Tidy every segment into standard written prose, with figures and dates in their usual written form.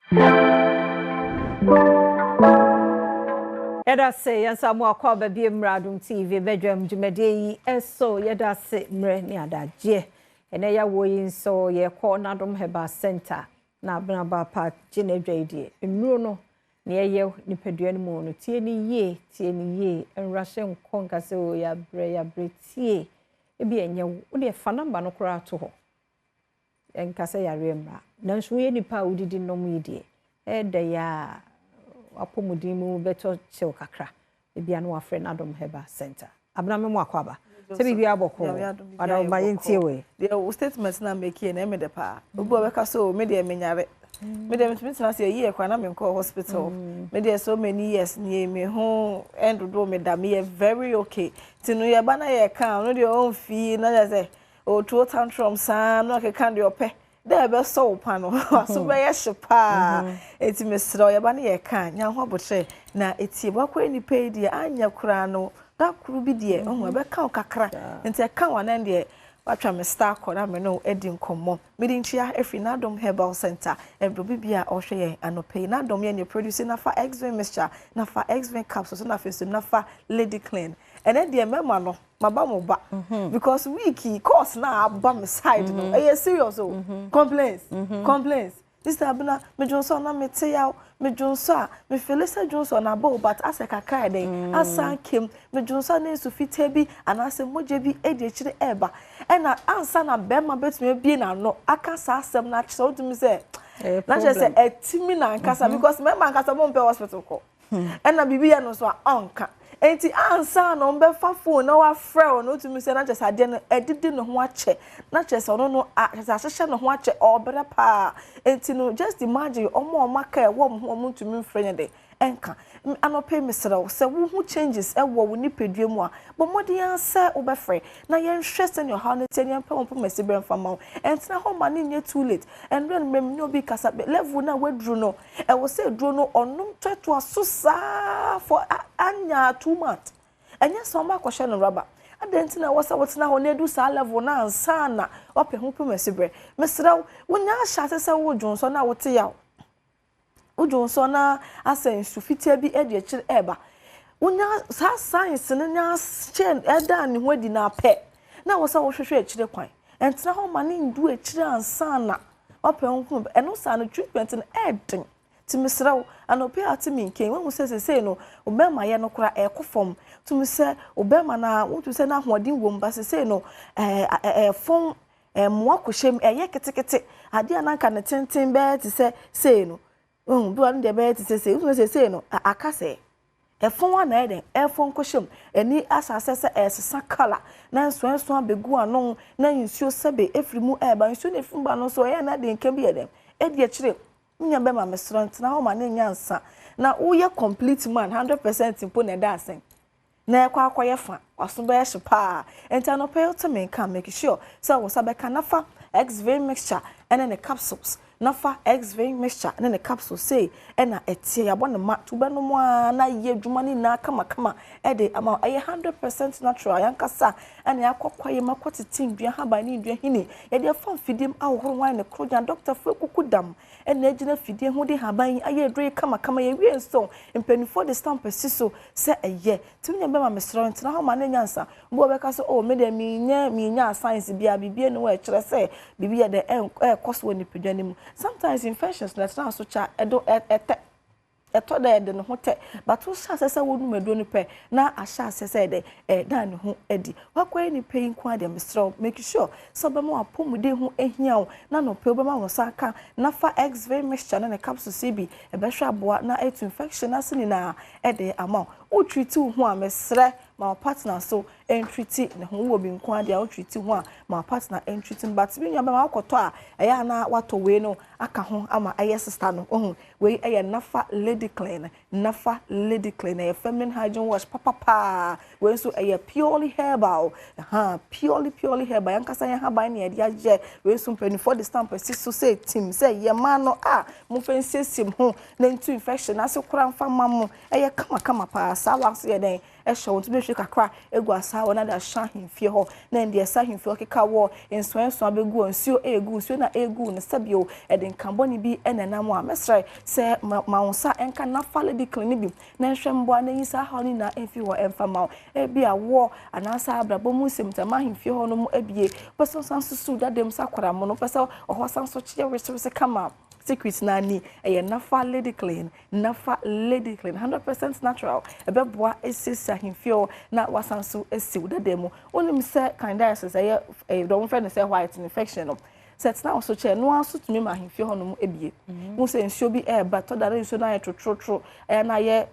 Yada say yansa mo akwa ba bi Adom TV Badwam dwumade yi eso yada say mre ni adaje ene ya wo yin so ye call Nadom Herbal Center na abnaba pa ginedwade nnuro no ne ye nipadua no mu no tie ni ye enrahye nkonka se o ya bre tie ebi enye wo de fa number no kora to ho enkase ya remra nanso ye nipa udidi nom yi de da ya apomudimu beto chew kakra bia no afre Nadom Herbal Center abna me mo akwaba se bibia boko ada ba yentie we the statement na make na me de pa obo be ka so me de menyare me de me tena se ye kwa na me call hospital me de so many years ni me ho end do me da me very okay tinu ye ba na ye kan no de on fi na je say o two tantrum san no ke kan de ope there be so pano so be ye shepa eti mesro ye ba na ye kan nya ho abotre na eti ba kwa ni pay die anya kura no da kuru bi die o be kan kakra enti e kan wana de watwa me star call na me no edi nkomo me di ntia efi Nadom Herbal Center ebro bibia o hwe ye anope Nadom ye ne produce na fa X-Vin mixture na fa X-Vin capsules na fa na fa Lady Clean ene de mema no maba mo ba because week course na aba me side no e serious o complaints this abuna me jonso na me te yaw me jonso a me felisa jonso na ba but aseka kai den asan kem me jonso na su fite bi anase moje bi e de kire eba e na ansa na bema betumi bi na no aka sa asem na kire odum se na je se etimi na nkasa because me man nkasa mo mpe hospital ko e na bibi ya no so anka enti ansa no mbe fa phone na wa frɛ no tumi se na je sa de no edidi no ho ache na je se no no a se hye no ho ache obere pa enti no just imagine omo maka e wo mo tumi mfrɛ ne de enka anope mesrɛ se wo hu changes e wo ni pedua mu a bo modi ansa wo be frɛ na ye nhwɛ se ne ha ne tie ne pɛ mo mesi bre mfa ma enti na ho ma ne nye too late and when me no bi kasa level na wadru no e wo se dru no onum tweto aso saa for anya 2 months enya so ma kwhye no raba adenti na wasa wotina ho na edu sa level na ansa na opɛ ho pɛ mesi bre mesrɛ wo nya ahya se wo dwonso na wote yaw ujonso na asen sufitia bi edi ekire eba unya sa science ne nya chen eda ne ho adi na pe na wo sa wo hwehwe ekire kwan entina ho ma ne ndu ekire ansa na ope ho eno sa no treatment na eden timisrawo anope atimi nken wo se no obema ye no kora ekofom tumise obema na wo tu se na hoodin wo mba se no fon mo akohyem eye ketekete ade ananka ne tenten be ti se no bi wan de be ti se no akase efon wa na eden efon kohyem eni asase se esesa kala na nso abegu anon na nsuo sebe efrimu eba nsuo ne fumba no so ye na de nka bi edem edi ekire nya be ma mesrant na ho ma na nyansa na wo ye complete man 100% impo na da asen na ekwa akoye fa waso be hye pa enta no pe to me kan make sure so wo sabe kan nafa X-Vin mixture and the capsules nafa X-Vin mixture and the capsules say ena etie ya bona ma to be no mo na ye dwuma ni na kama e de ama 100% natural yankasa ena yakokwaye makotetin dua haba ni dua hini ye de fam fidim awhoro wan ne krojan doctor fu kukudam ena agina fidie ho de haban aye dre kama ye wie nso mpanifo de stamp siso se eye tinya be ma mesro ntina ho ma na nyansa mbo be ka so o me de mi nya science bia bibie no we kire se bibie de koso ni pedwanim sometimes infections na tena so cha edo eto da de no hote but wo sha sese wo nu medo ni pe na asha sese de da ne ho edi wakwa ni pe nko ade mesro make sure so be mo apomude ho ehia wo na no pe obema wo saka na fa X-Vin mixture na capsule CB e be hwa boa na etu infection asini na ede ama o treat ho a mesre my partner so entreaty ne ho wo bi nko ade a o treat ho a my partner entreaty but bi nya be ma akoto a eya na wato we no aka ho ama eye sister no ohun we eye nafa Lady Clean nafa Lady Clean a feminine hygiene wash papa we so eye purely herbal purely herbal yankasa ya haban ne ade age we so mpani for the stamp so say team say ye man no mo fancy sim ho na into infection aso kura mfa mammo eye kama pa asawa so ye den e show to be hwe kakra egu asawa na da sha hemfie ho na ndi esa hemfie keka wo enso abegu nsuo egu nsuo na egu ne sabio e den kamboni bi enenam a mesrai se maunsa enka na fale di clinic bi na hwe mbo na yisa ha ni na enfi ho emfa ma e bi awo anasa abrabo mu semtama hemfie ho no mu ebie person sansusu da dem sakwara mo no person oho sanso chie we kama secret nani nafa lady clean 100% natural ebeboa esisa himfio na wasanso esiw da demo onim se candidiasis don friend say white infection no set na also che no aso tumi ma himfio ho no ebie mu se nsuo bi ba to da nsuo na ye trotro na ye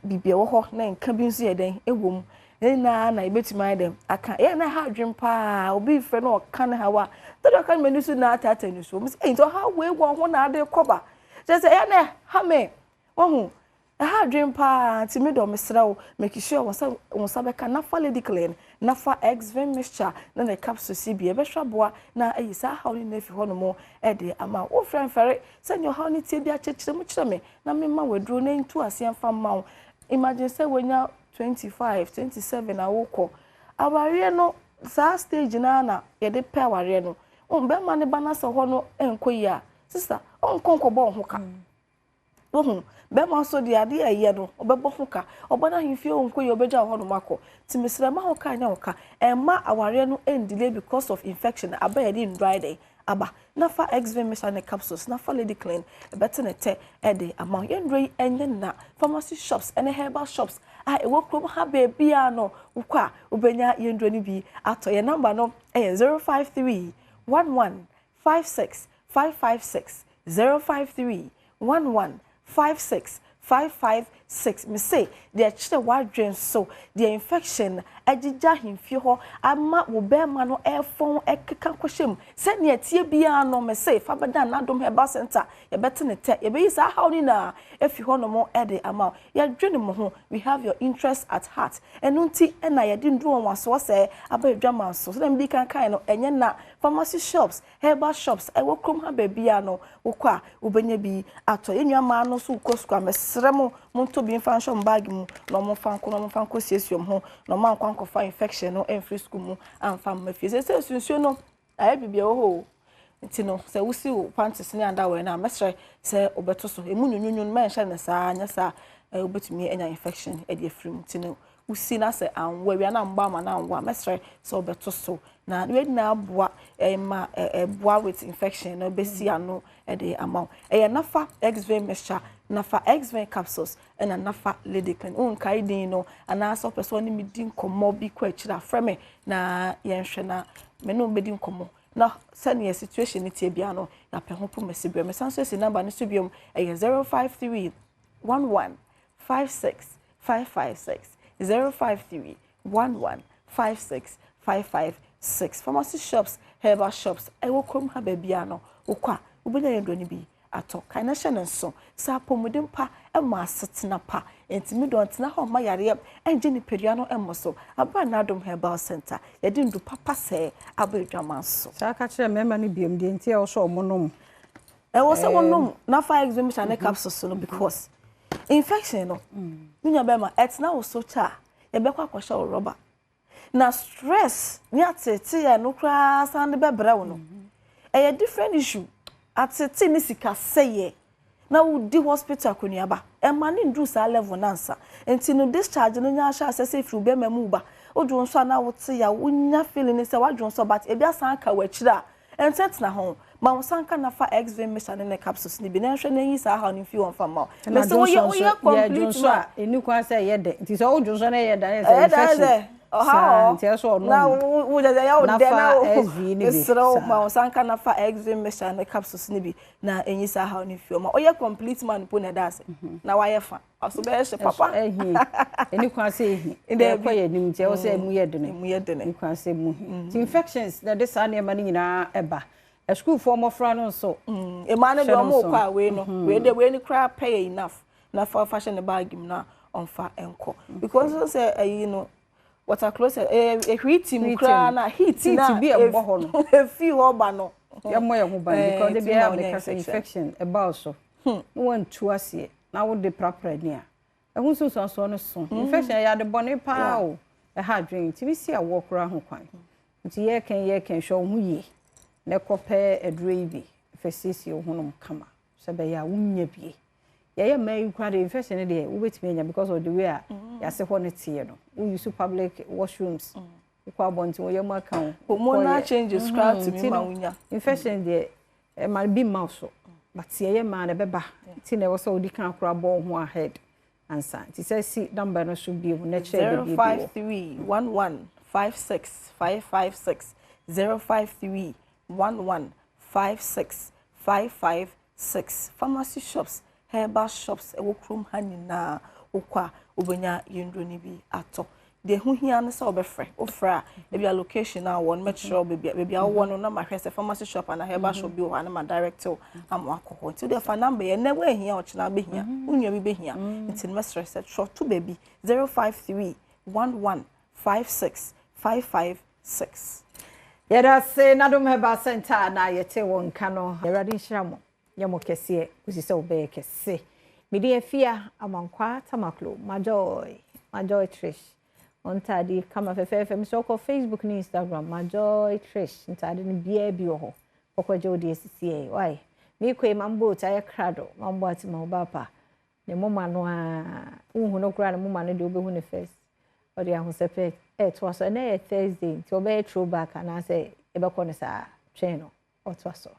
bibie wo ho na nka bi nso ye den ewom na ibetuma dem aka na ha adwem pa obi fre no kan ha wa to kan menu su na atata ni so e to ha we go ho na ade koba je say na ha me wo ha adwem pa ti me do mesrawo make sure won be kan na fa lady clean na fa exvim mixture na capsule CB e be hwaboa na ayisa ha ni na fi ho no mo e de ama wo fren fere senyo ha ni tie bi a chechire mu kire me na me ma wadro na ntu ase amfa ma imagine say wenya 25 27 awoko aware no sa stage na ye de pe aware no be ma ne bana so ho no enkoyi sister onkonko bo ho ka be ma so de ade aye no obebo ho ka obana himfie onkoyi obeja ho no mako timisira ma ho ka nya ho ka ma aware no endile because of infection aba ye dry day aba nafa exvim mixture capsules nafa lady clean better ne te ede ama yendrey enye na pharmacy shops and herbal shops e wo krom ha baby no ukwa ubenya yendro ni bi ato ye number no 053 1156 556 053 1156 556 me say the chile wadren so the infection agija himfie ho ama wo be ma no efon ekeka kwhyem se ne atie bia no me say fa beda Nadom Herbal Center ye bete ne te ye be yisa how ni na efi ho no mo ede ama ye dwene mo ho we have your interest at heart enunti na ye di ndu won so se aba edwama so dem bi kan no enye na pharmacy shops herbal shops e wo krom ha ba bia no wo kwa ubenya bi ato enwa ma no so ukosku amesremo monto bi fanshon bag mu no mo fanko siesium ho no man kwan kofa infection no enfri school mu amfa mafie se sunsuo no aye bibia ho nti no se wusi panties ne anda we na mesre se obeto so emu nyunyun ma nhye ne saa nya saa obetumi enya infection e de afrim nti no wusi na se anwa wi na mba ma na anwa mesre se obeto so na we na aboa ma boa with infection no besi ano e de amount nafa exvim mixture nafa exvim capsules and nafa lady clean kai din no ana so person ni midin komo bi kwa kira frame na yenhwe na me no bedin komo na sane situation ni tie bia no ya pe ho pomasi bre me sanso esi number ni so biom 053 1156 556 053 1156 556 pharmacy shops herbal shops wo krom ha ba bia no ukwa ubenya yendo ni bi ato kana hye nso sa pomudin pa ma asetena pa entimi don tena ho ma yare enje ni pedua no emoso aba Nadom Herbal Center ye di ndu papa se abadwama so sa ka kire mema ni biom de ntia wo so omonom wo se wonom na fa examination ne capsules no because infection no nya be ma etna wo so cha ye be kwa kwasha rubber na stress ni atete ya no kra sand be bra wo no e different issue atete ni sika seye na wo di hospital kuniaba e ma ni ndu sa level nansa enti no discharge no nya sha asese fru be mamu ba odwo nso na wo te ya wonya feeling say wadwo nso but e bia san ka wachira entet na ho ma wo san ka na fa exvim mixture ne capsules ni bi na hwe na yi sa ha ni fi won fa ma me se wo ye complete ma eni kwa say ye de nti so odwo nso na ye da infection na wo je ya o de na o ma o sanka na fa exvim mixture na capsules ni bi na enyi sa ha ni fio ma o ye complete man po na das na wa ye fa aso be she papa eni kwa say ehi e kwa ye nim je o say emu ye de ne kwa say mu infections na this an e ma ni nyina eba a school for mo fra no so e ma ne do mo kwa we no we ni cry pay enough na for fashion bag im na on fa enko because say you know water closer heat kra na heat na be e bo ho no e fi ho ba no ya mo ye ho ba because they be have the infection about so no one to ase na wo de proper ni a ehun so no so infection ya de bone pa o ha dwen ti bi si a wo kora ho kwan nti ye kan hwo ho ye ne kope eduro yi bi fesisi ho no kama se be ya wunya bie ye mai kwa de infection de wo betime nya because of the way a ya se ho ne tie no we use public washrooms kwa bonti wo ye ma kan hormonal changes scrap to me ma wunya infection de e ma bi mouse but ye ma na beba ti na wo so odi kan kora bo ho ahead answer ti say see number no should be na share the 05311565556 05311565556 pharmacy shops herbal shops e wo krom hanina okwa obenya yendro ni bi ato de hu hia ne se obefre ofra e bia location na won make sure be bia wo no na ma hwese pharmacy shop and herbal shop bi wo na ma director am akoko nti de fa number ye na we hia o china be hia unwa bi be hia nti me stress set short to baby 05311565556 yada se Nadom Herbal Center na yete won kano eradi nhyiramo yamo kese usise obe kese midi afia amankwa tamaklo majoy trish ontadi kama fefe msoko Facebook ni Instagram majoy trish ntadi ni bia bi ho okwaje odi esisie why mi kwe mambo taye krado mambo ati mabapa ne moma no a uhu no kra ne moma no de obehu ne first odi ahosepe to so na Thursday to be throwback and I say ebe ko ne sa train no o to so